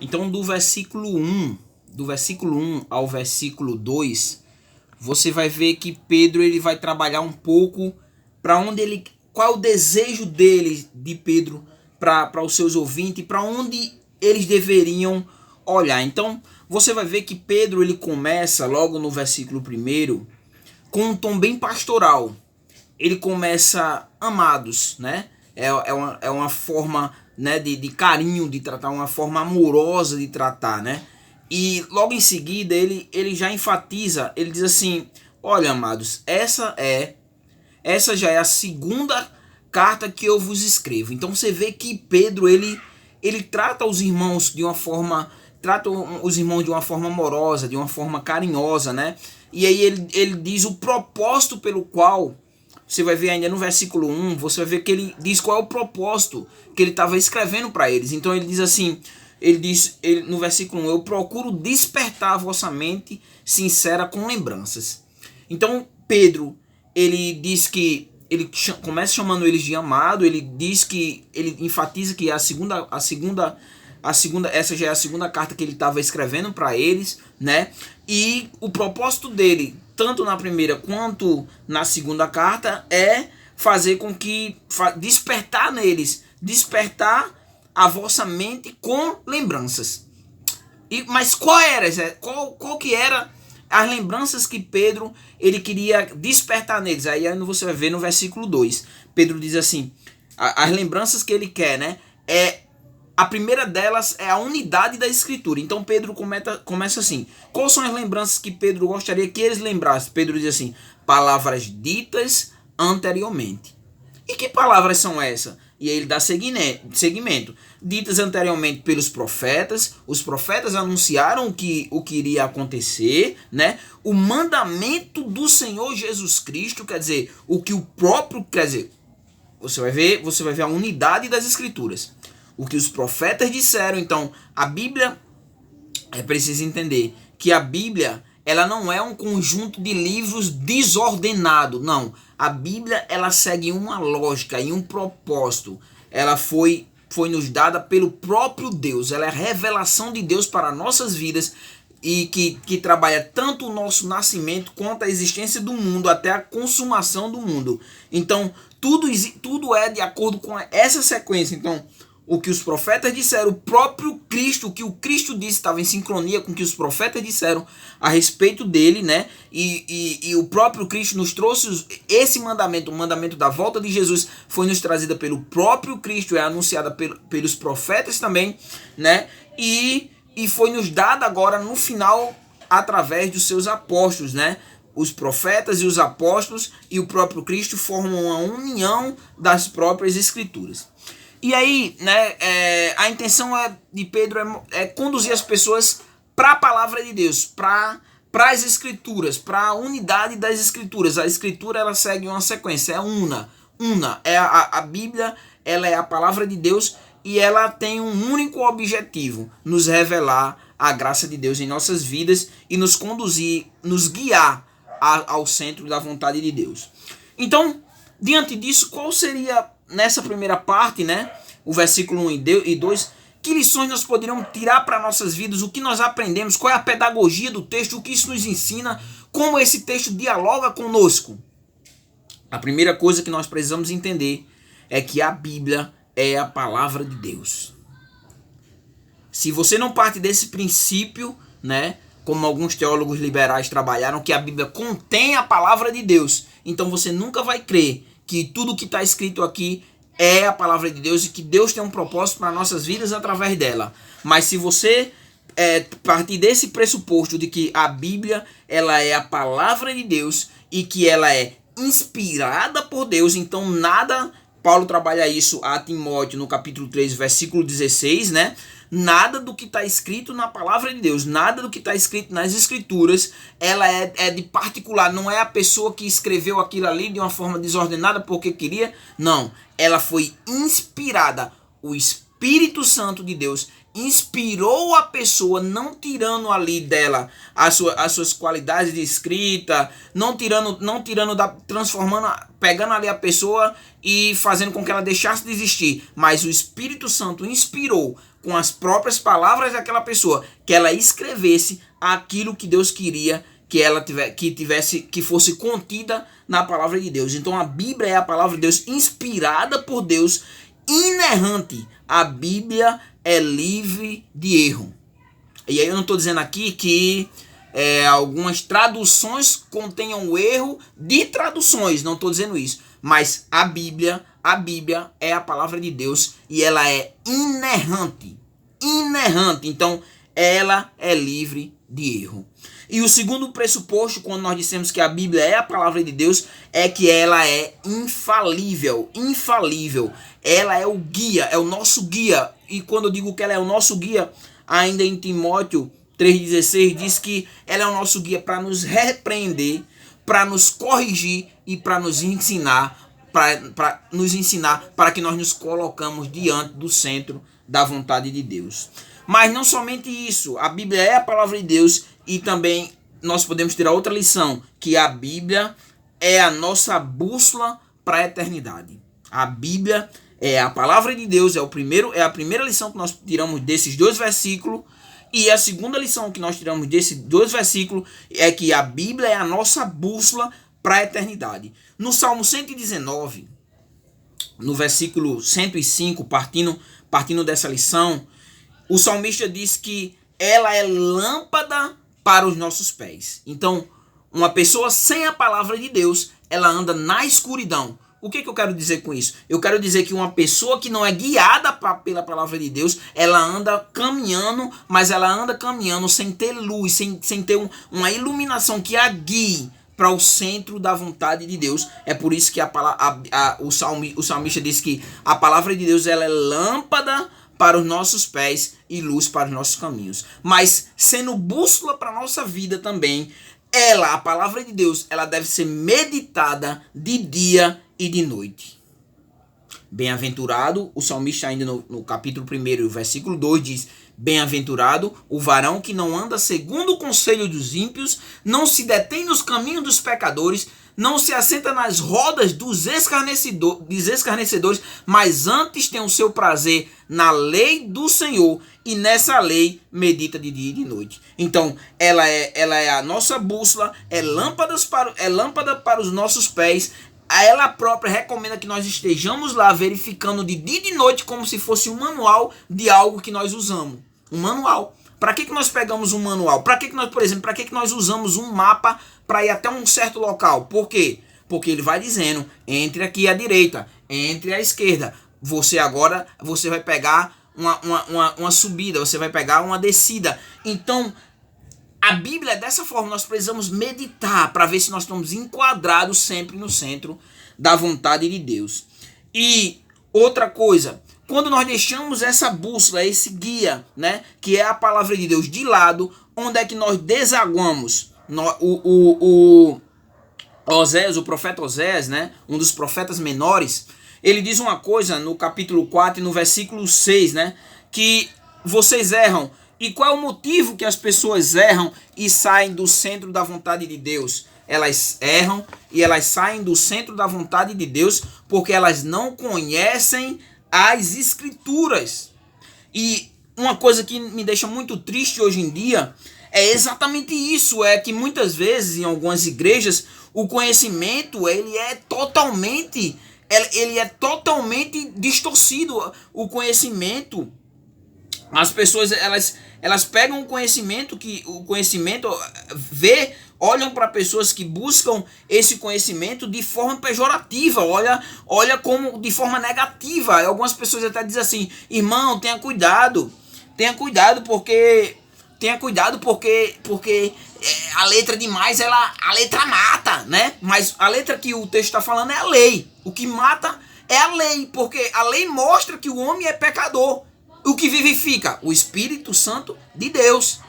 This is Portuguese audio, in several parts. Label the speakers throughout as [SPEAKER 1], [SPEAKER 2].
[SPEAKER 1] Então, do versículo 1 ao versículo 2, você vai ver que Pedro ele vai trabalhar um pouco para onde ele, qual é o desejo dele, de Pedro, para os seus ouvintes, para onde eles deveriam olhar. Então, você vai ver que Pedro ele começa logo no versículo 1 com um tom bem pastoral. Ele começa amados, né? É uma forma, né, de carinho de tratar, uma forma amorosa de tratar, né? E logo em seguida ele já enfatiza, ele diz assim: olha, amados, essa já é a segunda carta que eu vos escrevo. Então você vê que Pedro ele trata os irmãos de uma forma, trata os irmãos de uma forma amorosa, de uma forma carinhosa, né? E aí ele diz o propósito pelo qual, você vai ver ainda no versículo 1, você vai ver que ele diz qual é o propósito que ele estava escrevendo para eles. Então ele diz assim, no versículo 1, eu procuro despertar a vossa mente sincera com lembranças. Então Pedro, ele diz que, ele começa chamando eles de amado, ele diz que, ele enfatiza que essa já é a segunda carta que ele estava escrevendo para eles, né? E o propósito dele, tanto na primeira quanto na segunda carta, é fazer com que despertar neles, despertar a vossa mente com lembranças. Mas qual que era as lembranças que Pedro ele queria despertar neles? Aí você vai ver no versículo 2. Pedro diz assim: as lembranças que ele quer, né? A primeira delas é a unidade da escritura. Então Pedro começa assim: quais são as lembranças que Pedro gostaria que eles lembrassem? Pedro diz assim: palavras ditas anteriormente. E que palavras são essas? E aí ele dá seguimento. Ditas anteriormente pelos profetas. Os profetas anunciaram o que iria acontecer, né? O mandamento do Senhor Jesus Cristo, quer dizer, o que o próprio, quer dizer, você vai ver a unidade das escrituras. O que os profetas disseram. Então, a Bíblia, é preciso entender que a Bíblia, ela não é um conjunto de livros desordenado, não. A Bíblia, ela segue uma lógica e um propósito. Ela foi nos dada pelo próprio Deus. Ela é a revelação de Deus para nossas vidas e que trabalha tanto o nosso nascimento quanto a existência do mundo até a consumação do mundo. Então, tudo é de acordo com essa sequência. Então, o que os profetas disseram, o próprio Cristo, o que o Cristo disse estava em sincronia com o que os profetas disseram a respeito dele, né? E o próprio Cristo nos trouxe esse mandamento, o mandamento da volta de Jesus foi nos trazida pelo próprio Cristo, é anunciada pelos profetas também, né? E foi nos dada agora no final através dos seus apóstolos, né? Os profetas e os apóstolos e o próprio Cristo formam uma união das próprias escrituras. E aí, né, a intenção de Pedro é conduzir as pessoas para a palavra de Deus, para as escrituras, para a unidade das escrituras. A escritura, ela segue uma sequência, é una. A Bíblia, ela é a palavra de Deus e ela tem um único objetivo: nos revelar a graça de Deus em nossas vidas e nos conduzir, nos guiar ao centro da vontade de Deus. Então, diante disso, qual seria, nessa primeira parte, né, o versículo 1 e 2, que lições nós poderíamos tirar para nossas vidas, o que nós aprendemos, qual é a pedagogia do texto, o que isso nos ensina, como esse texto dialoga conosco? A primeira coisa que nós precisamos entender é que a Bíblia é a palavra de Deus. Se você não parte desse princípio, né, como alguns teólogos liberais trabalharam, que a Bíblia contém a palavra de Deus, então você nunca vai crer que tudo que está escrito aqui é a palavra de Deus e que Deus tem um propósito para nossas vidas através dela. Mas se você partir desse pressuposto de que a Bíblia, ela é a palavra de Deus e que ela é inspirada por Deus, então nada, Paulo trabalha isso a Timóteo no capítulo 3, versículo 16, né? Nada do que está escrito na palavra de Deus, nada do que está escrito nas escrituras, ela é de particular, não é a pessoa que escreveu aquilo ali de uma forma desordenada porque queria, não. Ela foi inspirada, Espírito Santo de Deus inspirou a pessoa, não tirando ali dela as suas qualidades de escrita, não tirando transformando, pegando ali a pessoa e fazendo com que ela deixasse de existir, mas o Espírito Santo inspirou com as próprias palavras daquela pessoa que ela escrevesse aquilo que Deus queria que fosse contida na palavra de Deus. Então a Bíblia é a palavra de Deus inspirada por Deus, inerrante. A Bíblia é livre de erro. E aí eu não estou dizendo aqui que algumas traduções contenham erro de traduções, não estou dizendo isso. Mas a Bíblia é a palavra de Deus e ela é inerrante. Inerrante. Então ela é livre de erro. E o segundo pressuposto, quando nós dissemos que a Bíblia é a palavra de Deus, é que ela é infalível. Infalível. Ela é o guia, é o nosso guia. E quando eu digo que ela é o nosso guia, ainda em Timóteo 3,16, diz que ela é o nosso guia para nos repreender, para nos corrigir e para nos ensinar, para que nós nos colocamos diante do centro da vontade de Deus. Mas não somente isso, a Bíblia é a palavra de Deus e também nós podemos tirar outra lição, que a Bíblia é a nossa bússola para a eternidade. A Bíblia é a palavra de Deus, é a primeira lição que nós tiramos desses dois versículos, e a segunda lição que nós tiramos desses dois versículos é que a Bíblia é a nossa bússola para a eternidade. No Salmo 119, no versículo 105, partindo dessa lição, o salmista diz que ela é lâmpada para os nossos pés. Então, uma pessoa sem a palavra de Deus, ela anda na escuridão. O que eu quero dizer com isso? Eu quero dizer que uma pessoa que não é guiada pela palavra de Deus, ela anda caminhando, mas ela anda caminhando sem ter luz, sem ter uma iluminação que a guie para o centro da vontade de Deus. É por isso que o salmista diz que a palavra de Deus ela é lâmpada para os nossos pés e luz para os nossos caminhos. Mas sendo bússola para a nossa vida também, a palavra de Deus, ela deve ser meditada de dia e de noite. Bem-aventurado, o salmista ainda no capítulo 1, versículo 2 diz: bem-aventurado o varão que não anda segundo o conselho dos ímpios, não se detém nos caminhos dos pecadores, não se assenta nas rodas dos escarnecedores, mas antes tem o seu prazer na lei do Senhor, e nessa lei medita de dia e de noite. Então, ela é a nossa bússola, é lâmpada para os nossos pés. Ela própria recomenda que nós estejamos lá verificando de dia e de noite como se fosse um manual de algo que nós usamos. Um manual. Para que nós pegamos um manual? Para que nós, por exemplo, para que nós usamos um mapa para ir até um certo local? Por quê? Porque ele vai dizendo, entre aqui à direita, entre à esquerda. Você vai pegar uma subida, você vai pegar uma descida. Então, a Bíblia é dessa forma, nós precisamos meditar para ver se nós estamos enquadrados sempre no centro da vontade de Deus. E outra coisa, quando nós deixamos essa bússola, esse guia, né, que é a palavra de Deus de lado, onde é que nós desaguamos? O profeta Oséias, né, um dos profetas menores, ele diz uma coisa no capítulo 4 e no versículo 6, né, que vocês erram. E qual é o motivo que as pessoas erram e saem do centro da vontade de Deus? Elas erram e elas saem do centro da vontade de Deus porque elas não conhecem as Escrituras. E uma coisa que me deixa muito triste hoje em dia é exatamente isso, é que muitas vezes em algumas igrejas o conhecimento ele é totalmente distorcido. O conhecimento, as pessoas elas pegam o conhecimento olham para pessoas que buscam esse conhecimento de forma pejorativa, olha como de forma negativa. Algumas pessoas até dizem assim: irmão, tenha cuidado porque a letra demais, a letra mata, né? Mas a letra que o texto está falando é a lei. O que mata é a lei, porque a lei mostra que o homem é pecador. O que vivifica? O Espírito Santo de Deus.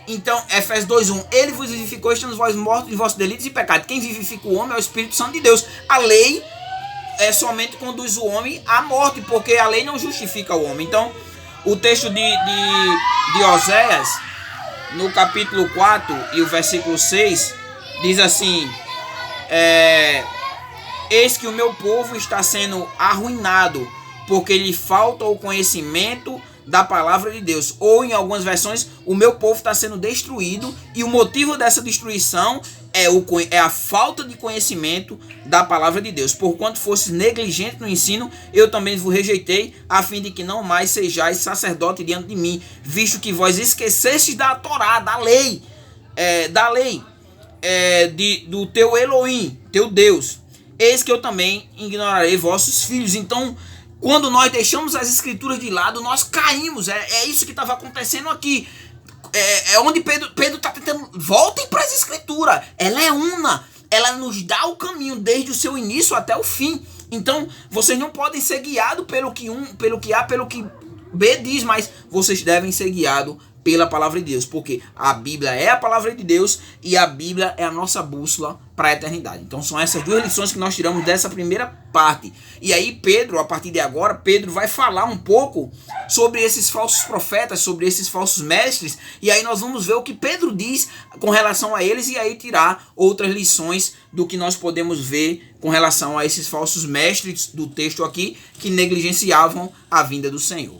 [SPEAKER 1] Então, Efésios 2:1, ele vos vivificou, estando vós mortos em vossos delitos e pecados. Quem vivifica o homem é o Espírito Santo de Deus. A lei somente conduz o homem à morte, porque a lei não justifica o homem. Então, o texto de Oséias, no capítulo 4 e o versículo 6, diz assim: eis que o meu povo está sendo arruinado, porque lhe falta o conhecimento da palavra de Deus. Ou em algumas versões, o meu povo está sendo destruído, e o motivo dessa destruição é a falta de conhecimento da palavra de Deus. Porquanto fosse negligente no ensino, eu também vos rejeitei, a fim de que não mais sejais sacerdote diante de mim, visto que vós esquecestes da Torá, da lei, do teu Elohim, teu Deus. Eis que eu também ignorarei vossos filhos. Então, quando nós deixamos as escrituras de lado, nós caímos. É isso que estava acontecendo aqui. Onde Pedro está tentando. Voltem para as escrituras. Ela é una. Ela nos dá o caminho desde o seu início até o fim. Então, vocês não podem ser guiados pelo que A, pelo que B diz, mas vocês devem ser guiados pela palavra de Deus, porque a Bíblia é a palavra de Deus e a Bíblia é a nossa bússola para a eternidade. Então são essas duas lições que nós tiramos dessa primeira parte. E aí Pedro, a partir de agora, Pedro vai falar um pouco sobre esses falsos profetas, sobre esses falsos mestres, e aí nós vamos ver o que Pedro diz com relação a eles e aí tirar outras lições do que nós podemos ver com relação a esses falsos mestres do texto aqui que negligenciavam a vinda do Senhor.